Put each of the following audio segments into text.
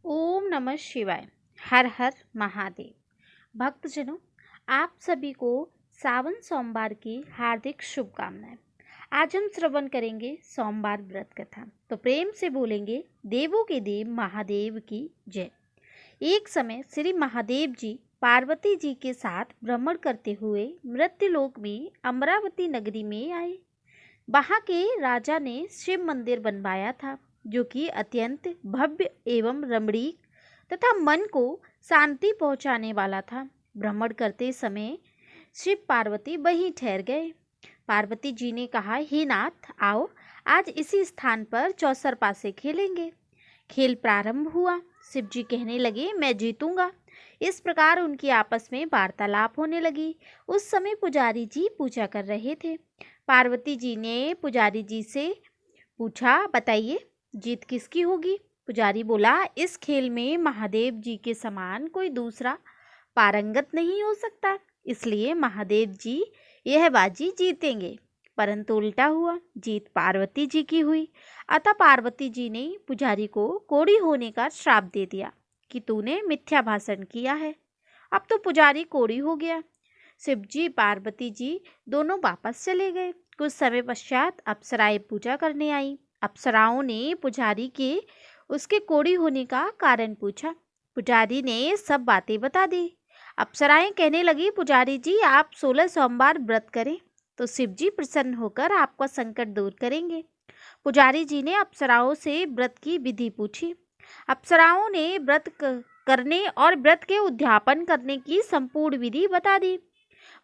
ओम नमः शिवाय। हर हर महादेव। भक्तजनों, आप सभी को सावन सोमवार की हार्दिक शुभकामनाएं। आज हम श्रवण करेंगे सोमवार व्रत कथा। तो प्रेम से बोलेंगे देवों के देव महादेव की जय। एक समय श्री महादेव जी पार्वती जी के साथ भ्रमण करते हुए मृत्युलोक में अमरावती नगरी में आए। वहां के राजा ने शिव मंदिर बनवाया था, जो कि अत्यंत भव्य एवं रमणीक तथा मन को शांति पहुंचाने वाला था। भ्रमण करते समय शिव पार्वती वहीं ठहर गए। पार्वती जी ने कहा, हे नाथ, आओ आज इसी स्थान पर चौसरपा से खेलेंगे। खेल प्रारंभ हुआ। शिव जी कहने लगे, मैं जीतूंगा। इस प्रकार उनकी आपस में वार्तालाप होने लगी। उस समय पुजारी जी पूजा कर रहे थे। पार्वती जी ने पुजारी जी से पूछा, बताइए जीत किसकी होगी। पुजारी बोला, इस खेल में महादेव जी के समान कोई दूसरा पारंगत नहीं हो सकता, इसलिए महादेव जी यह बाजी जीतेंगे। परंतु उल्टा हुआ, जीत पार्वती जी की हुई। अतः पार्वती जी ने पुजारी को कोढ़ी होने का श्राप दे दिया कि तूने मिथ्या भाषण किया है। अब तो पुजारी कोढ़ी हो गया। शिव जी पार्वती जी दोनों वापस चले गए। कुछ समय पश्चात अप्सराएं पूजा करने आई। अप्सराओं ने पुजारी के उसके कोढ़ी होने का कारण पूछा। पुजारी ने सब बातें बता दी। अप्सराएं कहने लगी, पुजारी जी आप 16 सोमवार व्रत करें तो शिव जी प्रसन्न होकर आपका संकट दूर करेंगे। पुजारी जी ने अप्सराओं से व्रत की विधि पूछी। अप्सराओं ने व्रत करने और व्रत के उद्यापन करने की संपूर्ण विधि बता दी।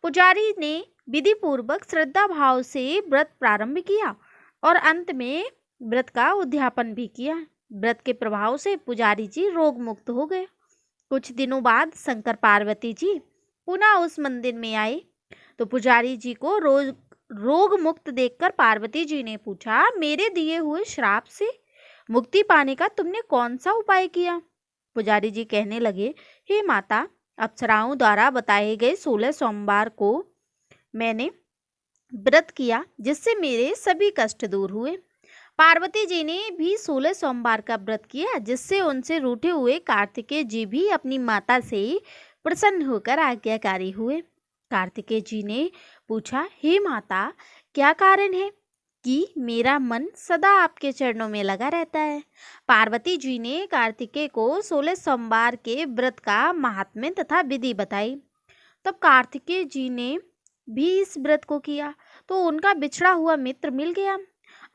पुजारी ने विधि पूर्वक श्रद्धा भाव से व्रत प्रारंभ किया और अंत में व्रत का उद्यापन भी किया। व्रत के प्रभाव से पुजारी जी रोग मुक्त हो गए। कुछ दिनों बाद शंकर पार्वती जी पुनः उस मंदिर में आए तो पुजारी जी को रोग मुक्त देखकर पार्वती जी ने पूछा, मेरे दिए हुए श्राप से मुक्ति पाने का तुमने कौन सा उपाय किया। पुजारी जी कहने लगे, हे माता, अप्सराओं द्वारा बताए गए 16 सोमवार को मैंने व्रत किया, जिससे मेरे सभी कष्ट दूर हुए। पार्वती जी ने भी 16 सोमवार का व्रत किया, जिससे उनसे रूठे हुए कार्तिकेय जी भी अपनी माता से प्रसन्न होकर आज्ञाकारी हुए। कार्तिकेय जी ने पूछा, हे माता, क्या कारण है कि मेरा मन सदा आपके चरणों में लगा रहता है। पार्वती जी ने कार्तिकेय को 16 सोमवार के व्रत का महात्म्य तथा विधि बताई। तब कार्तिकेय जी ने भी इस व्रत को किया तो उनका बिछड़ा हुआ मित्र मिल गया।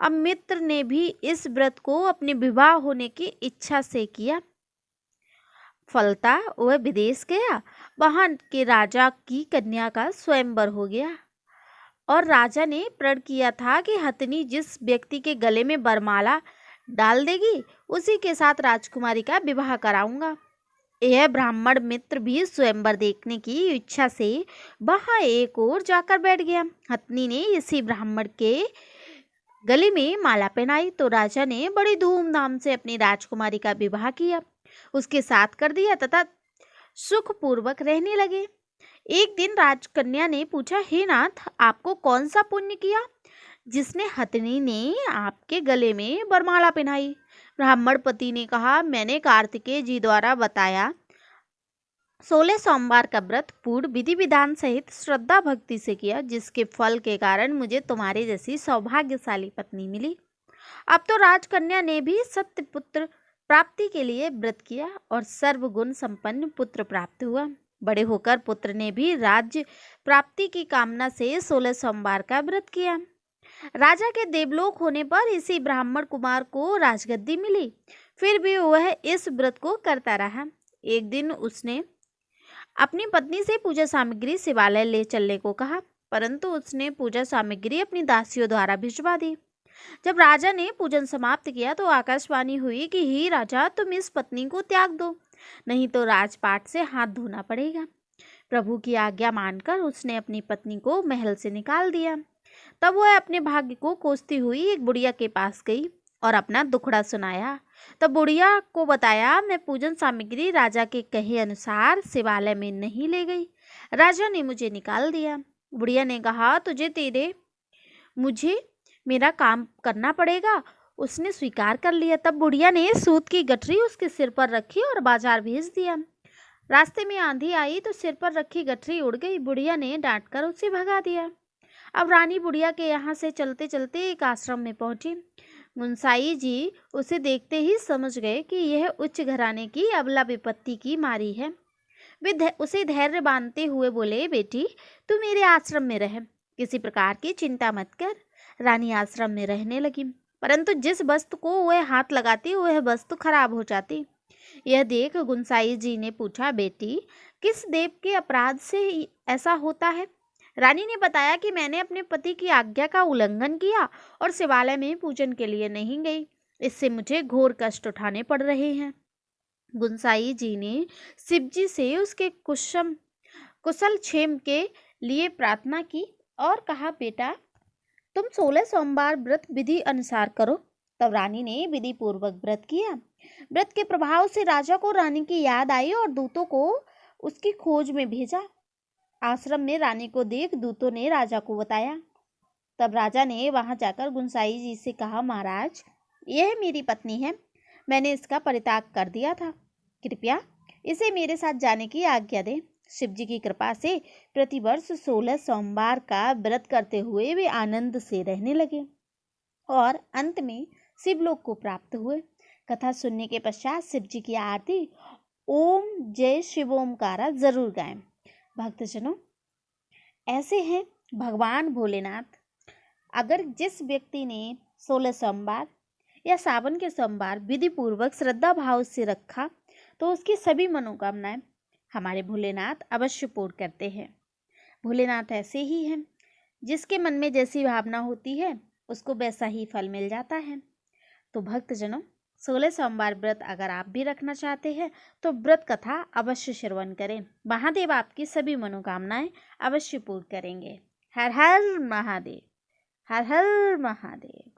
अब मित्र ने भी इस व्रत को अपने विवाह होने की इच्छा से किया। फलता वह विदेश गया। वहां के राजा की कन्या का स्वयंवर हो गया और राजा ने प्रण किया था कि हथनी जिस व्यक्ति के गले में वरमाला डाल देगी उसी के साथ राजकुमारी का विवाह कराऊंगा। यह ब्राह्मण मित्र भी स्वयंवर देखने की इच्छा से वहां एक ओर जाकर बैठ गया। हथनी ने इसी ब्राह्मण के गले में माला पहनाई तो राजा ने बड़ी धूमधाम से अपनी राजकुमारी का विवाह किया, उसके साथ कर दिया तथा सुखपूर्वक रहने लगे। एक दिन राजकन्या ने पूछा, हे नाथ, आपको कौन सा पुण्य किया जिसने हथनी ने आपके गले में वरमाला पहनाई। ब्राह्मण पति ने कहा, मैंने कार्तिकेय जी द्वारा बताया 16 सोमवार का व्रत पूर्ण विधि विधान सहित श्रद्धा भक्ति से किया, जिसके फल के कारण मुझे तुम्हारी जैसी सौभाग्यशाली पत्नी मिली। अब तो राजकन्या ने भी सत्य पुत्र प्राप्ति के लिए व्रत किया और सर्वगुण संपन्न पुत्र प्राप्त हुआ। बड़े होकर पुत्र ने भी राज्य प्राप्ति की कामना से 16 सोमवार का व्रत किया। राजा के देवलोक होने पर इसी ब्राह्मण कुमार को राजगद्दी मिली, फिर भी वह इस व्रत को करता रहा। एक दिन उसने अपनी पत्नी से पूजा सामग्री शिवालय ले चलने को कहा, परंतु उसने पूजा सामग्री अपनी दासियों द्वारा भिजवा दी। जब राजा ने पूजन समाप्त किया तो आकाशवाणी हुई कि हे राजा, तुम इस पत्नी को त्याग दो, नहीं तो राजपाट से हाथ धोना पड़ेगा। प्रभु की आज्ञा मानकर उसने अपनी पत्नी को महल से निकाल दिया। तब वह अपने भाग्य को कोसती हुई एक बुढ़िया के पास गई और अपना दुखड़ा सुनाया। तब बुढ़िया को बताया, मैं पूजन सामग्री राजा के कहे अनुसार शिवालय में नहीं ले गई, राजा ने मुझे निकाल दिया। बुढ़िया ने कहा, मुझे मेरा काम करना पड़ेगा उसने स्वीकार कर लिया। तब बुढ़िया ने सूत की गठरी उसके सिर पर रखी और बाजार भेज दिया। रास्ते में आंधी आई तो सिर पर रखी गठरी उड़ गई। बुढ़िया ने डांटकर उसे भगा दिया। अब रानी बुढ़िया के यहाँ से चलते चलते एक आश्रम में पहुंची। गुंसाई जी उसे देखते ही समझ गए कि यह उच्च घराने की अबला विपत्ति की मारी है। वे उसे धैर्य बांधते हुए बोले, बेटी तू मेरे आश्रम में रह, किसी प्रकार की चिंता मत कर। रानी आश्रम में रहने लगी, परंतु जिस वस्तु को वह हाथ लगाती वह वस्तु खराब हो जाती। यह देख गुंसाई जी ने पूछा, बेटी किस देव के अपराध से ऐसा होता है? रानी ने बताया कि मैंने अपने पति की आज्ञा का उल्लंघन किया और शिवालय में पूजन के लिए नहीं गई। इससे मुझे घोर कष्ट उठाने पड़ रहे हैं। गुंसाई जी ने शिवजी से उसके कुशल क्षेम के लिए प्रार्थना की और कहा, बेटा तुम 16 सोमवार व्रत विधि अनुसार करो। तब रानी ने विधि पूर्वक व्रत किया। व्रत के प्रभाव से राजा को रानी की याद आई और दूतों को उसकी खोज में भेजा। आश्रम में रानी को देख दूतों ने राजा को बताया। तब राजा ने वहां जाकर गुंसाई जी से कहा, महाराज यह मेरी पत्नी है, मैंने इसका परित्याग कर दिया था, कृपया इसे मेरे साथ जाने की आज्ञा दें। शिवजी की कृपा से प्रतिवर्ष 16 सोमवार का व्रत करते हुए वे आनंद से रहने लगे और अंत में शिवलोक को प्राप्त हुए। कथा सुनने के पश्चात शिवजी की आरती ओम जय शिवोमकारा जरूर गाएं। भक्तजनों, ऐसे हैं भगवान भोलेनाथ। अगर जिस व्यक्ति ने 16 सोमवार या सावन के सोमवार विधि पूर्वक श्रद्धा भाव से रखा तो उसकी सभी मनोकामनाएं हमारे भोलेनाथ अवश्य पूर्ण करते हैं। भोलेनाथ ऐसे ही हैं, जिसके मन में जैसी भावना होती है उसको वैसा ही फल मिल जाता है। तो भक्तजनों, 16 सोमवार व्रत अगर आप भी रखना चाहते हैं तो व्रत कथा अवश्य श्रवण करें। महादेव आपकी सभी मनोकामनाएं अवश्य पूर्ण करेंगे। हर हर महादेव, हर हर महादेव।